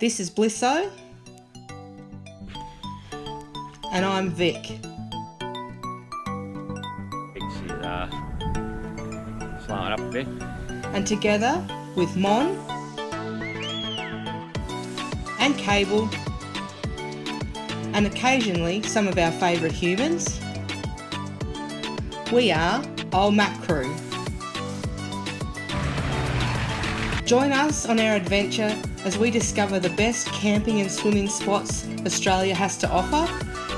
This is Blisso. And I'm Vic. She's slowing up a bit. And together with Mon and Cable and occasionally some of our favourite humans, we are Old Mac Crew. Join us on our adventure as we discover the best camping and swimming spots Australia has to offer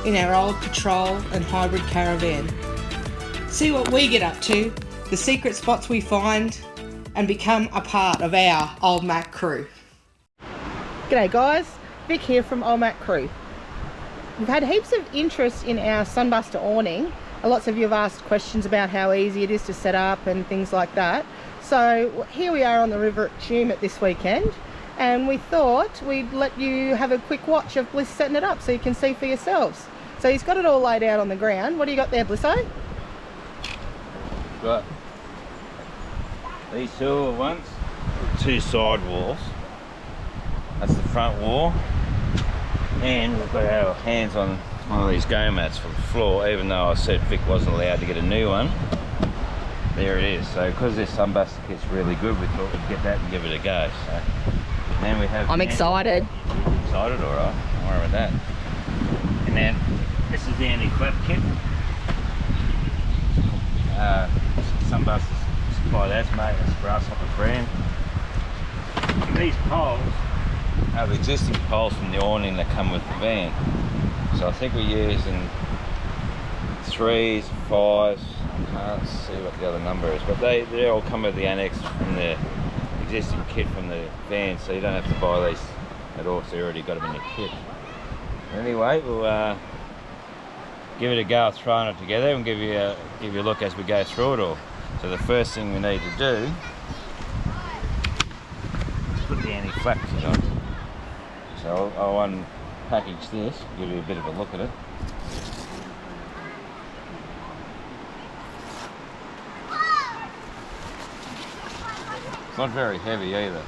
in our old patrol and hybrid caravan. See what we get up to, the secret spots we find, and become a part of our Old Mac Crew. G'day guys, Vic here from Old Mac Crew. We've had heaps of interest in our Sunbuster awning. Lots of you have asked questions about how easy it is to set up and things like that. So here we are on the river at Tumut this weekend, and we thought we'd let you have a quick watch of Bliss setting it up so you can see for yourselves. So he's got it all laid out on the ground. What do you got there, Blisso? Got these silver ones, two side walls. That's the front wall, and we've got our hands on one of these go mats for the floor, even though I said Vic wasn't allowed to get a new one. There it is. So because this Sunbuster kit's really good, we thought we'd get that and give it a go. So then we have... I'm excited. Excited? Alright, don't worry about that. And then this is the anti-clap kit. Sunbuster supply that's made as Grasshopper brand. And these poles are the existing poles from the awning that come with the van. So I think we're using 3s, 5s, I can't see what the other number is, but they all come with the annex from the existing kit from the van, so you don't have to buy these at all, so you already got them in your kit. Anyway, we'll give it a go at throwing it together and give you a look as we go through it all. So the first thing we need to do is put the anti-flap kit on. So I'll unpackage this, give you a bit of a look at it. It's not very heavy either,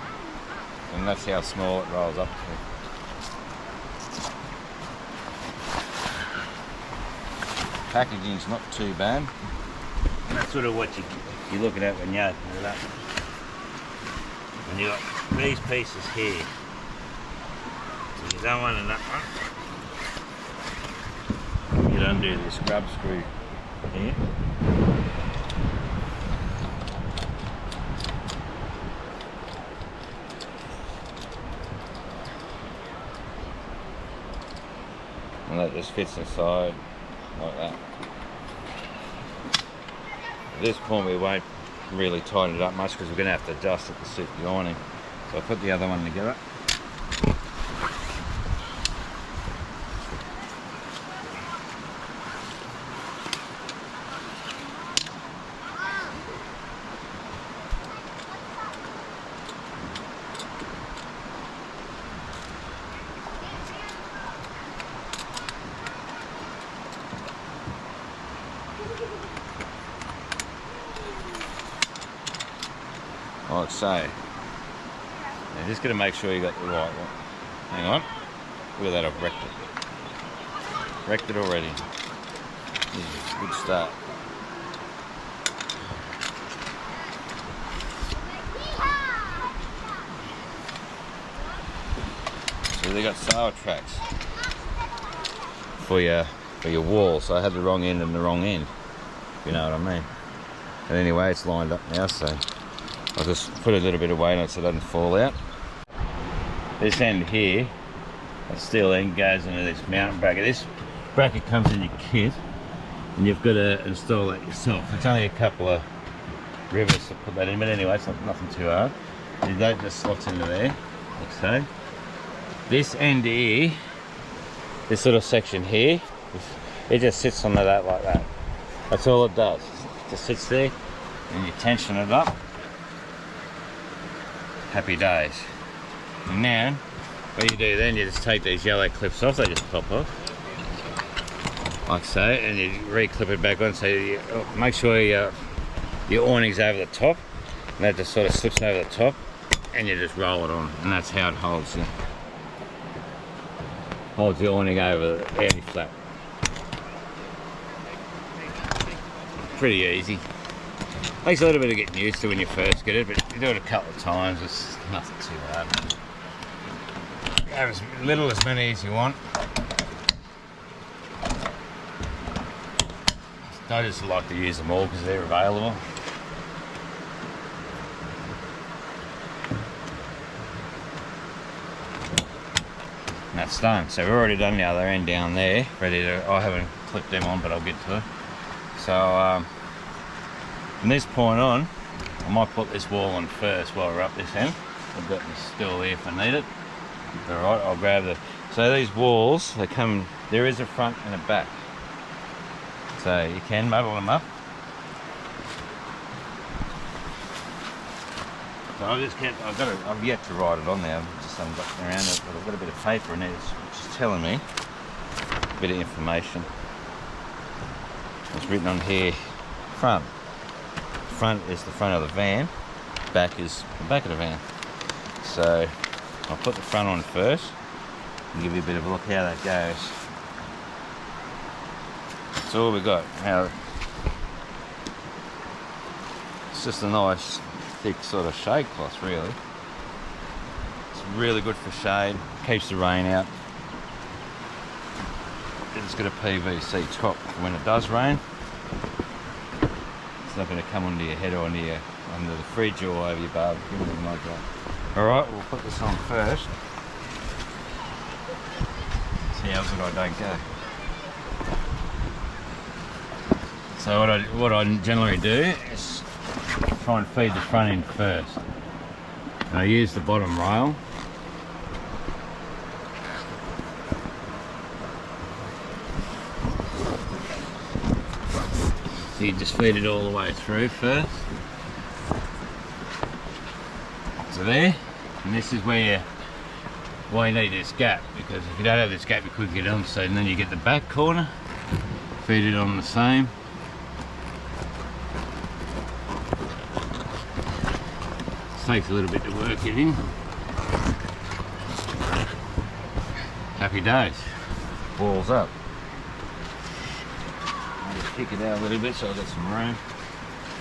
and that's how small it rolls up to. Packaging's not too bad. And that's sort of what you're looking at when you open it up. And you've got these pieces here. So you don't want to nut one. You undo this grub screw here. And that just fits inside like that. At this point we won't really tighten it up much because we're going to have to adjust it to suit the awning. So I'll put the other one together. Like so. Now just got to make sure you got the right one. Hang on. Look at that, I've wrecked it. Wrecked it already. This is a good start. So they got sail tracks for your wall. So I had the wrong end and the wrong end, if you know what I mean. But anyway, it's lined up now, so I'll just put a little bit of weight on it so it doesn't fall out. This end here, the steel end, goes into this mounting bracket. This bracket comes in your kit and you've got to install that yourself. It's only a couple of rivets to put that in, but anyway, it's nothing too hard. That just slots into there, like so. This end here, this little section here, it just sits on that like that. That's all it does. It just sits there and you tension it up. Happy days. And now, what you do then, you just take these yellow clips off, they just pop off. Like so, and you re-clip it back on, so you make sure your awning's over the top, and that just sort of slips over the top, and you just roll it on, and that's how it holds holds the awning over the anti-flap. Pretty easy. Takes a little bit of getting used to when you first get it, but you do it a couple of times, it's nothing too hard. Have as little as many as you want. I just like to use them all because they're available. And that's done. So we've already done the other end down there, ready to, I haven't clipped them on, but I'll get to it. So from this point on, I might put this wall on first while we're up this end. I've got this still here if I need it. Alright, I'll grab the, so these walls, they come, there is a front and a back. So you can muddle them up. So I've yet to write it on there, I've just haven't gotten around it, but I've got a bit of paper in it which is telling me a bit of information. It's written on here, front. Front is the front of the van, back is the back of the van. So I'll put the front on first and give you a bit of a look how that goes. That's all we got. Now, it's just a nice thick sort of shade cloth really. It's really good for shade, keeps the rain out. It's got a PVC top for when it does rain. It's not going to come under your head or under the fridge or over your barbecue or anything like that. Alright, we'll put this on first. See how good I don't go. So what I generally do is try and feed the front end first. And I use the bottom rail. So you just feed it all the way through first. So there, and this is where you need this gap, because if you don't have this gap you couldn't get on, so then you get the back corner, feed it on the same. It takes a little bit to work it in. Happy days. Walls up. I'll just kick it out a little bit so I've got some room.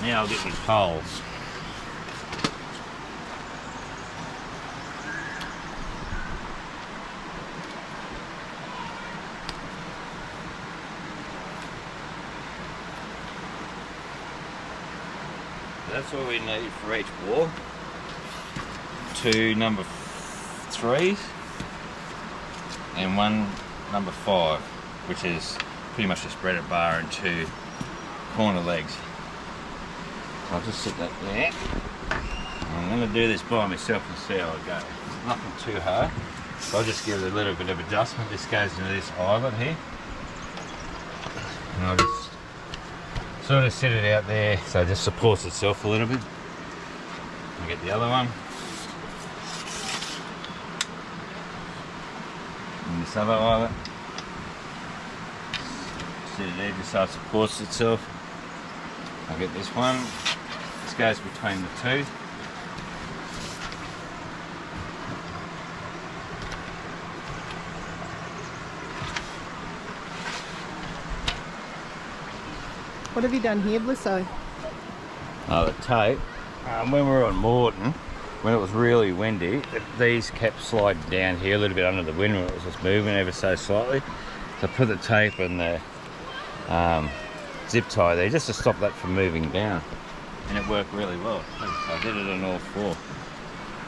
Now I'll get my poles. That's what we need for each wall. 2 number 3s and 1 number 5, which is pretty much a spreader bar and 2 corner legs. I'll just sit that there. I'm going to do this by myself and see how it goes. It's nothing too hard. So I'll just give it a little bit of adjustment. This goes into this eyelet here. And I'll just sort of set it out there so it just supports itself a little bit. I'll get the other one. And this other eyelet. Set it there just so it supports itself. I'll get this one. This goes between the two. What have you done here, Blisso? Oh, the tape. When we were on Morton, when it was really windy, these kept sliding down here a little bit under the wind when it was just moving ever so slightly. So I put the tape and the zip tie there just to stop that from moving down. And it worked really well. I did it on all 4.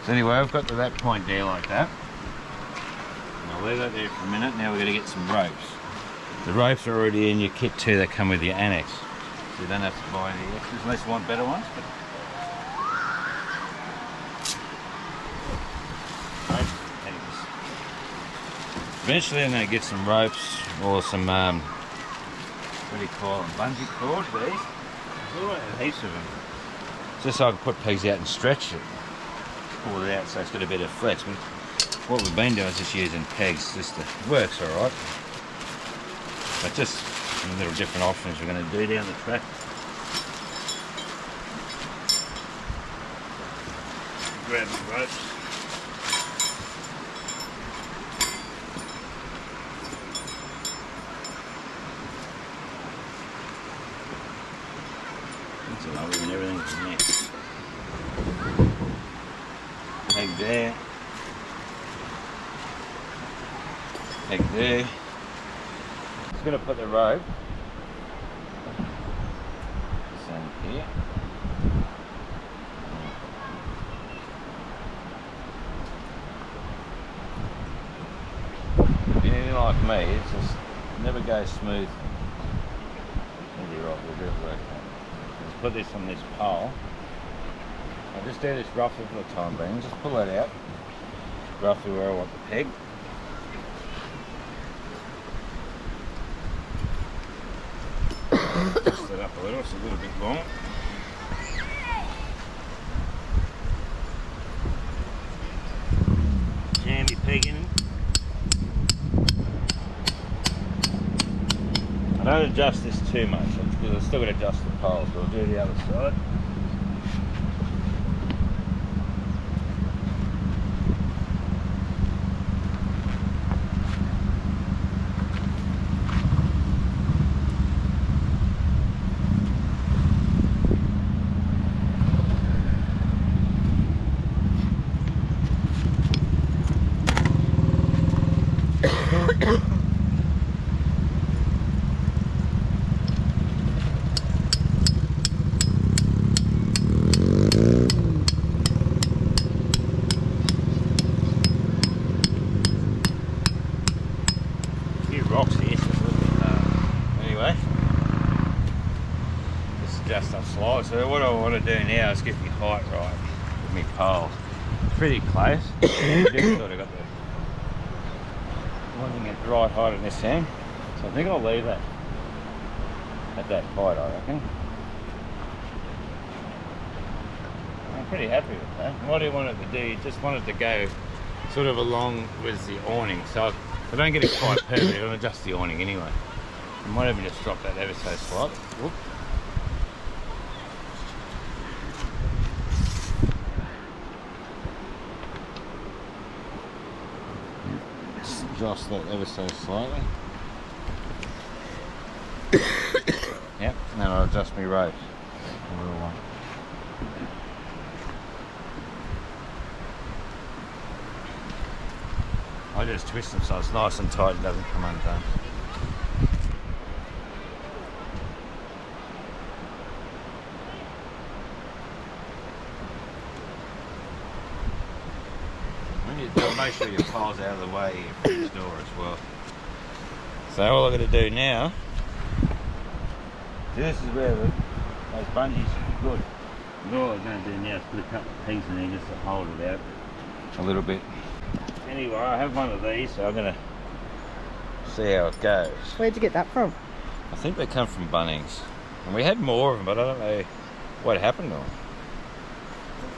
So anyway, I've got to that point there like that. And I'll leave that there for a minute. Now we're going to get some ropes. The ropes are already in your kit too, they come with your annex. So you don't have to buy any extras unless you want better ones. But eventually I'm going to get some ropes or some, what do you call them, bungee cord, these. There's heaps of them. Just so I can put pegs out and stretch it. Pull it out so it's got a bit of flex. But what we've been doing is just using pegs, just to, it works alright. But just some little different options we're going to do down the track. Grab the ropes. peg there. Just going to put the rope in here. Anything like me, it's just never goes smooth. Maybe right, we'll do it work. Let's put this on this pole. I'll just do this roughly for the time being. Just pull that out roughly where I want the peg. Twist it up a little, it's a little bit long. Jam your peg in. I don't adjust this too much because I've still got to adjust the pole, so I'll do the other side. Rocks here, anyway, this is just a slide. So what I want to do now is get my height right with my pole. It's pretty close. Just sort of got the wanting it the right height on this end, so I think I'll leave that at that height. I reckon. I'm pretty happy with that. What I wanted to do, you just wanted to go sort of along with the awning, so I don't get it quite perfect. I'll adjust the awning anyway. I might even just drop that ever so slightly. Whoop. Just adjust that ever so slightly. Yep, and then I'll adjust my rope. I just twist them so it's nice and tight and doesn't come undone. When you do it, make sure your pole's out of the way from the door as well. So all I've got to do now, this is where those bungees are good. And all I'm going to do now is put a couple of pegs in there just to hold it out a little bit. Anyway, I have one of these, so I'm going to see how it goes. Where'd you get that from? I think they come from Bunnings. And we had more of them, but I don't know what happened to them.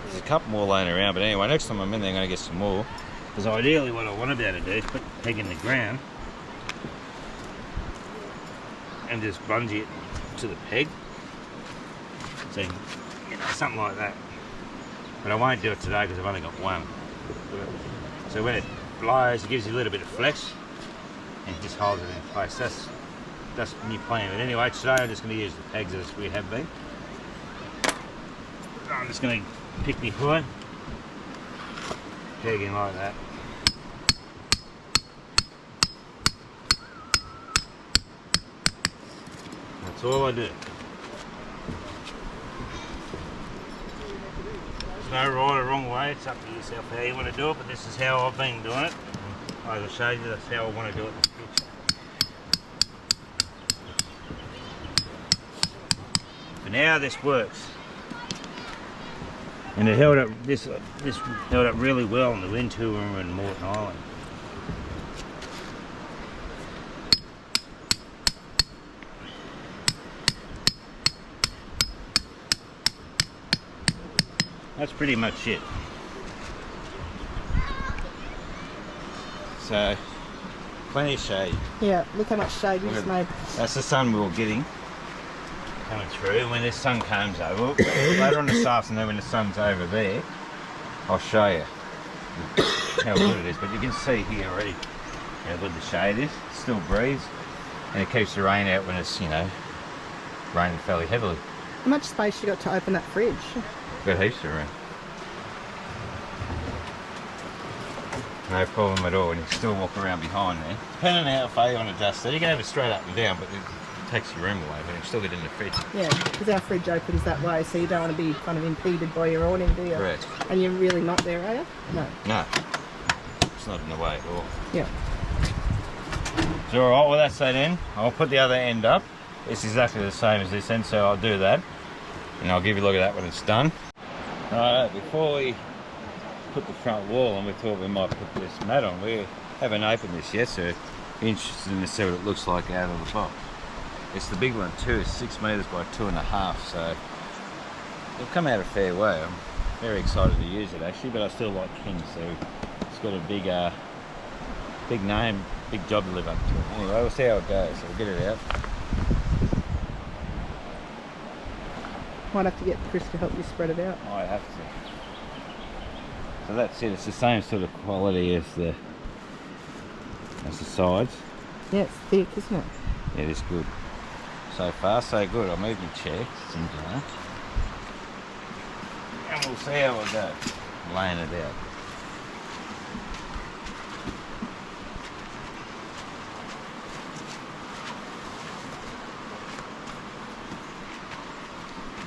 There's a couple more laying around, but anyway, next time I'm in there, I'm going to get some more. Because ideally what I want to be able to do is put the peg in the ground and just bungee it to the peg. So, you know, something like that. But I won't do it today because I've only got one. So when it blows, it gives you a little bit of flex and it just holds it in place. That's my plan. But anyway, today I'm just going to use the pegs as we have been. I'm just going to pick my hood, peg in like that. That's all I do. No right or wrong way, it's up to yourself how you want to do it, but this is how I've been doing it. I'll show you that's how I want to do it in the future. For now this works. And it held up, this held up really well on the wind tour in Morton Island. That's pretty much it. So, plenty of shade. Yeah, look how much shade we just made. That's the sun we were getting coming through. When the sun comes over, later on this afternoon when the sun's over there, I'll show you how good it is. But you can see here already how good the shade is. It still breathes, and it keeps the rain out when it's, you know, raining fairly heavily. How much space you got to open that fridge? Got heaps of room. No problem at all, and you can still walk around behind there. Depending on how far you want to adjust it, you can have it straight up and down, but it takes your room away, but you can still get in the fridge. Yeah, because our fridge opens that way, so you don't want to be kind of impeded by your awning, do you? Correct. And you're really not there, are you? No. No, it's not in the way at all. Yeah. So alright, well that's that end. I'll put the other end up. It's exactly the same as this end, so I'll do that. And I'll give you a look at that when it's done. Alright, before we put the front wall on, we thought we might put this mat on. We haven't opened this yet, so interested to see what it looks like out of the box. It's the big one too, it's 6 metres by 2.5, so it'll come out a fair way. I'm very excited to use it actually, but I still like King, so it's got a big big name, big job to live up to. Anyway, we'll see how it goes, so we'll get it out. Might have to get Chris to help you spread it out. I have to. So that's it, it's the same sort of quality as the sides. Yeah, it's thick, isn't it? Yeah, it is good. So far, so good. I'm even checked. And we'll see how it goes. Laying it out.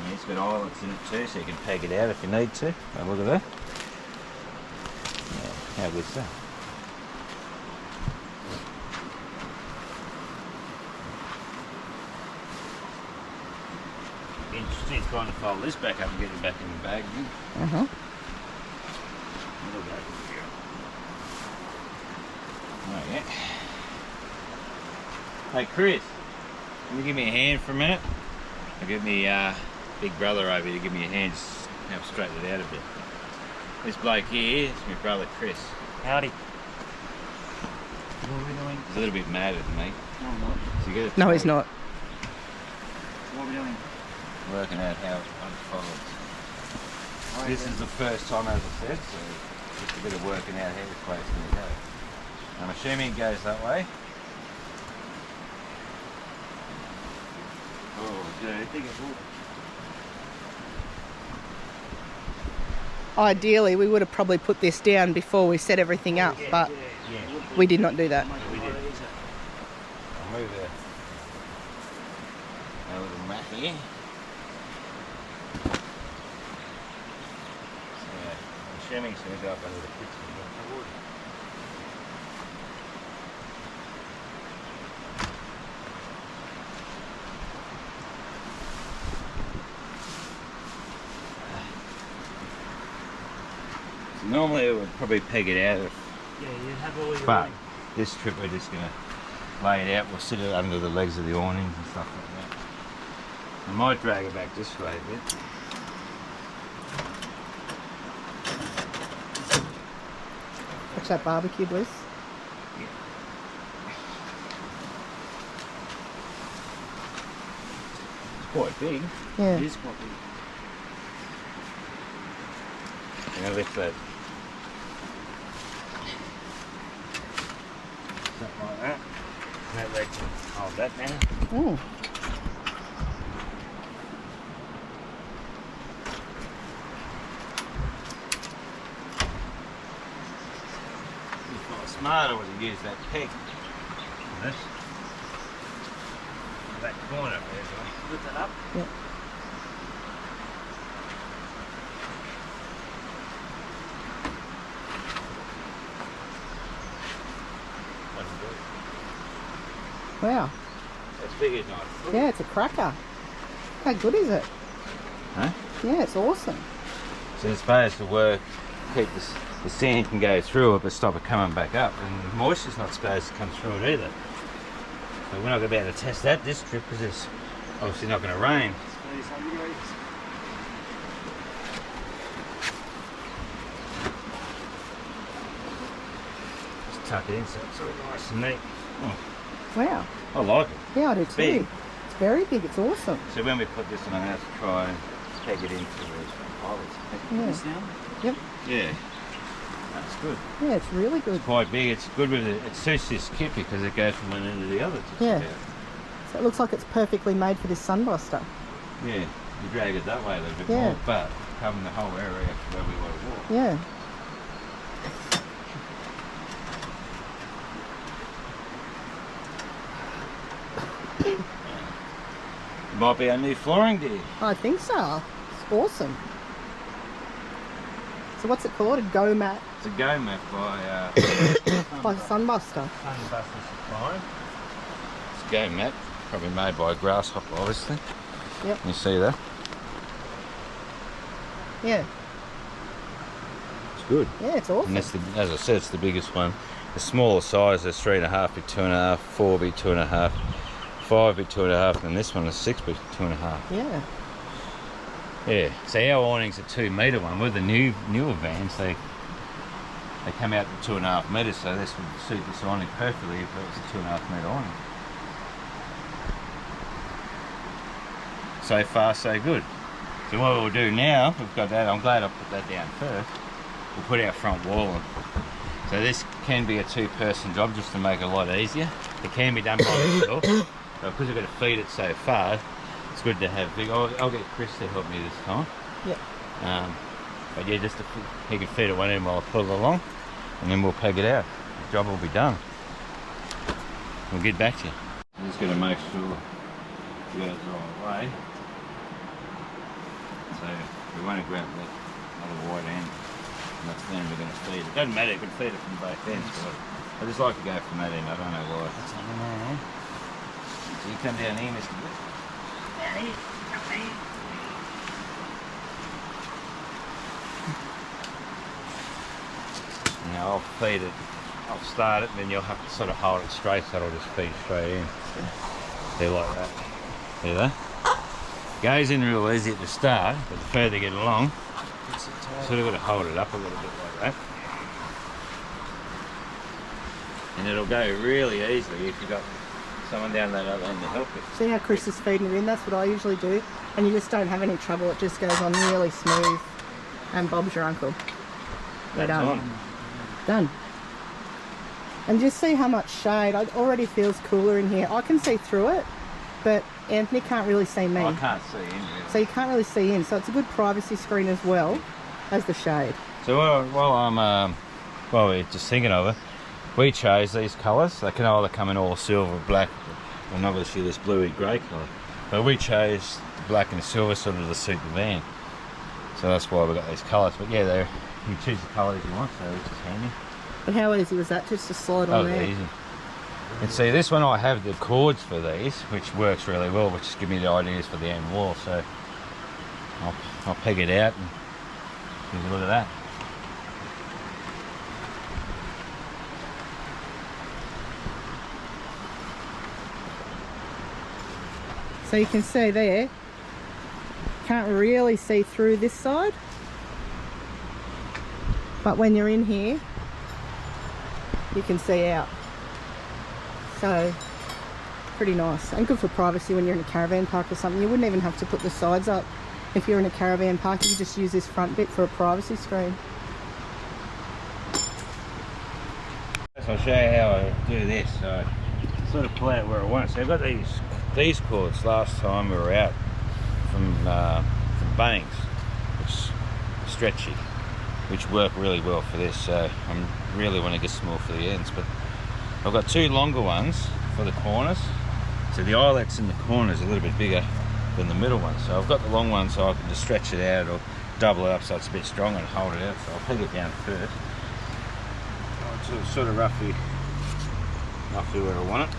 Yeah, it's got eyelets in it too, so you can peg it out if you need to. Have a look at that. Yeah, how good's that? Interesting, trying to fold this back up and get it back in the bag. Uh-huh. Oh, yeah. Hey Chris, can you give me a hand for a minute? I'll get me big brother over here to give me a hand, just help straighten it out a bit. This bloke here is my brother Chris. Howdy. What are we doing? He's a little bit madder than me. No, I'm not. So you No, he's not. What are we doing? Working out how it unfolds. Oh, This yeah. is the first time, as I said, so just a bit of working out how this place is going to go. I'm assuming it goes that way. Oh, dude, think it's all. Ideally, we would have probably put this down before we set everything up, but we did not do that. We did. I'll move a little mat here. So, I'm assuming it's going to go up under the kitchen. Normally it would probably peg it out, Yeah, you have all your but running. this trip we're just going to lay it out. We'll sit it under the legs of the awnings and stuff like that. I might drag it back this way a bit. Watch that barbecue, Bliss. It's quite big. Yeah. It is quite big. I'm going to lift that. Something like that. And that leg can hold that now. Mm. If I was smarter, would have used that peg. This. That corner there, so Lift that up. Yeah. Wow. that's big as nice. Yeah, it's a cracker. How good is it? Huh? Yeah, it's awesome. So it's supposed to work, keep the sand can go through it, but stop it coming back up. And the moisture's not supposed to come through it either. So we're not going to be able to test that this trip because it's obviously not going to rain. Squeeze under your legs. Just tuck it in so it's all nice and neat. Oh, Wow. I like it. Yeah, I do too. Big. It's very big. It's awesome. So when we put this on, I'm going to have to try and peg it into the pilots. Yeah. This down. Yep. Yeah, that's good. Yeah, it's really good. It's quite big. It's good with it. It suits this kit because it goes from one end to the other. Just Yeah. about. So it looks like it's perfectly made for this Sunbuster. Yeah, you drag it that way a little bit Yeah. more, but covering the whole area where we want to walk. Yeah. might be our new flooring deal. I think so. It's awesome. So what's it called? A Go Mat It's a Go Mat by by Sunbuster. Sunbuster Supply. It's a Go Mat, probably made by a grasshopper, obviously. Yep. You see that? Yeah. It's good. Yeah, it's awesome. And that's the, as I said, it's the biggest one. The smaller size, there's 3.5 by 2.5, 4 by 2.5, 5 by 2.5, and this one is 6 by 2.5. Yeah. Yeah. So our awning's a 2 metre one. With the newer vans, they come out to 2.5 metres, so this would suit this awning perfectly if it was a 2.5 metre awning. So far, so good. So what we'll do now, we've got that. I'm glad I put that down first. We'll put our front wall on. So this can be a 2-person job just to make it a lot easier. It can be done by itself, but because we've got to feed it so far, it's good to have big. I'll get Chris to help me this time. Yep. But yeah, he can feed it one end while I pull it along, and then we'll peg it out. The job will be done. We'll get back to you. I'm just going to make sure it goes the right way. So we want to grab that other white end. That's then we're going to feed it. Doesn't matter, you can feed it from both ends, but I just like to go from that end. I don't know why. So you come down here, Mr. Wood. Down here, come here. Now I'll feed it. I'll start it, and then you'll have to sort of hold it straight, so it'll just feed straight in. See, like that. See that? Goes in real easy at the start, but the further you get along, sort of got to hold it up a little bit like that. And it'll go really easily if you've got someone down that other end to help you. See how Chris is feeding it in? That's what I usually do. And you just don't have any trouble. It just goes on really smooth. And Bob's your uncle. We're That's done. on. Done. And just see how much shade. It already feels cooler in here. I can see through it, but Anthony can't really see me. I can't see in really. So you can't really see in. So it's a good privacy screen as well as the shade. So while we're just thinking of it, we chose these colours. They can either come in all silver, black, and obviously this bluey grey colour. But we chose the black and the silver sort of to suit the van. So that's why we got these colours. But yeah, you can choose the colours you want, so it's just handy. But how easy was that just to slide on there? Easy. And see, this one I have the cords for these, which works really well, which just give me the ideas for the end wall. So I'll peg it out and give a look at that. So you can see there, can't really see through this side, but when you're in here you can see out. So pretty nice and good for privacy when you're in a caravan park or something. You wouldn't even have to put the sides up if you're in a caravan park. You could just use this front bit for a privacy screen. So I'll show you how I do this. So sort of pull out where I want. So I've got these cords last time we were out from Bunnings, which are stretchy, which work really well for this. So I really want to get small for the ends, but I've got 2 longer ones for the corners. So the eyelets in the corners are a little bit bigger than the middle one. So I've got the long one so I can just stretch it out or double it up so it's a bit stronger and hold it out. So I'll peg it down first. Sort of roughly where I want it.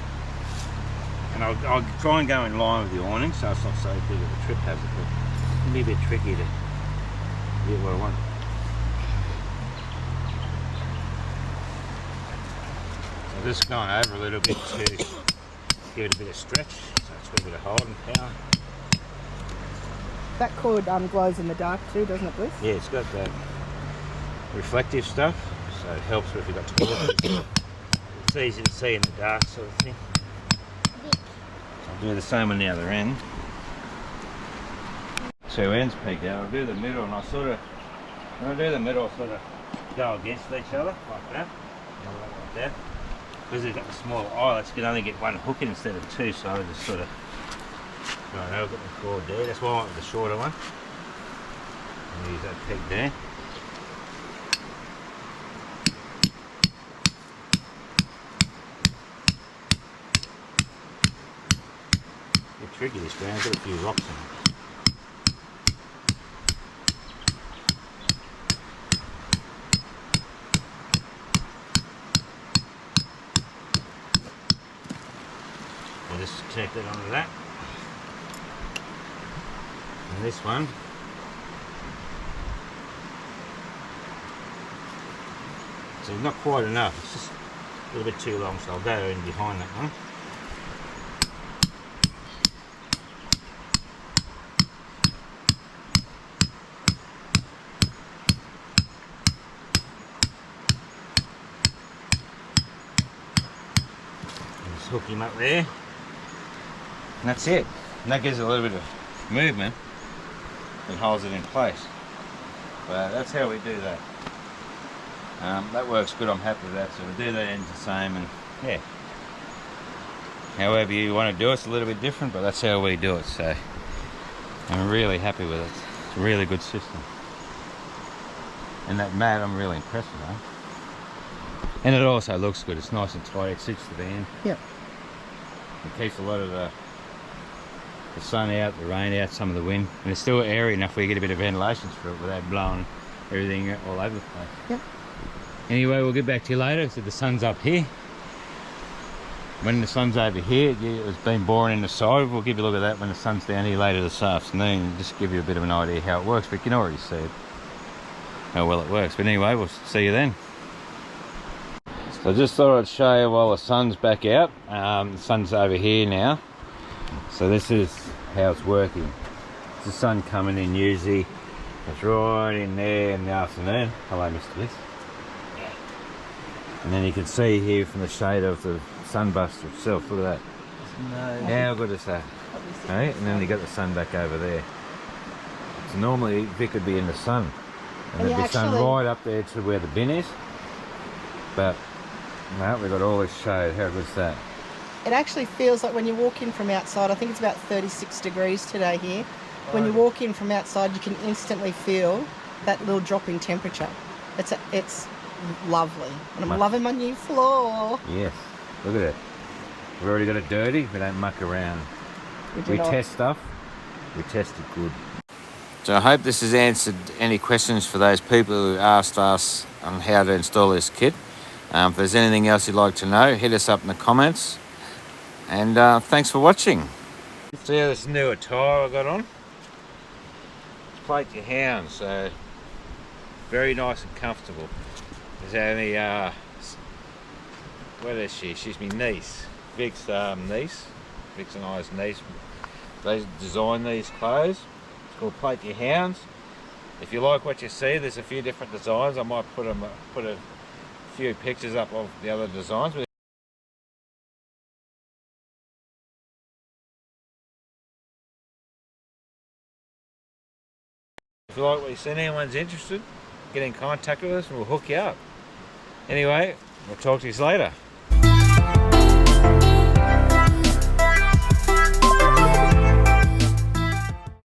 And I'll try and go in line with the awning so it's not so big of a trip hazard, but it can be a bit tricky to get where I want it. So just going over a little bit to give it a bit of stretch, so it's got a bit of holding power. That cord glows in the dark too, doesn't it, Bliss? Yeah, it's got that reflective stuff, so it helps if you've got torches. It's easy to see in the dark sort of thing. I'll do the same on the other end. 2 ends peeked out. I'll do the middle, and when I do the middle, I sort of go against each other like that, like that. Because they've got the smaller eyelets, you can only get 1 hook in instead of 2, so I just sort of, I've got the cord there. That's why I want the shorter one. I'll use that peg there. tricky this ground, got a few rocks in it. I'll just connect it onto that. And this one, so not quite enough, it's just a little bit too long, so I'll go in behind that one. Just hook him up there. And that's it. And that gives it a little bit of movement and holds it in place. But that's how we do that. That works good, I'm happy with that. So we do that end the same, and yeah. However you want to do it, it's a little bit different, but that's how we do it. So I'm really happy with it. It's a really good system. And that mat, I'm really impressed with that. And it also looks good. It's nice and tight. It suits the van. Yep. It keeps a lot of the sun out, the rain out, some of the wind, and it's still airy enough where you get a bit of ventilation through it without blowing everything all over the place. Yep. Anyway, we'll get back to you later. So the sun's up here. When the sun's over here, it's been boring in the side. We'll give you a look at that when the sun's down here later this afternoon, just give you a bit of an idea how it works. But you can already see it, how well it works. But anyway, we'll see you then. So I just thought I'd show you while the sun's back out. The sun's over here now. So this is how it's working. It's the sun coming in usually. It's right in there in the afternoon. Hello, Mr. Bliss. And then you can see here from the shade of the Sunbuster itself. Look at that. No. How good is that? Hey? And then you got the sun back over there. So normally Vic would be in the sun. And there'd be sun right up there to where the bin is. But no, we've got all this shade. How good is that? It actually feels like when you walk in from outside, I think it's about 36 degrees today here. When you walk in from outside, you can instantly feel that little drop in temperature. It's lovely. And I'm loving my new floor. Yes, look at it. We've already got it dirty. We don't muck around. We test stuff. We test it good. So I hope this has answered any questions for those people who asked us on how to install this kit. If there's anything else you'd like to know, hit us up in the comments. And thanks for watching. See how this new attire I got on? It's Plate Your Hound, so very nice and comfortable. There's only, where is she? She's my niece, Vic's niece, Vic's and I's niece. They designed these clothes. It's called Plate Your Hounds. If you like what you see, there's a few different designs. I might put a few pictures up of the other designs. If you like what you see and anyone's interested, get in contact with us and we'll hook you up. Anyway, we'll talk to you later.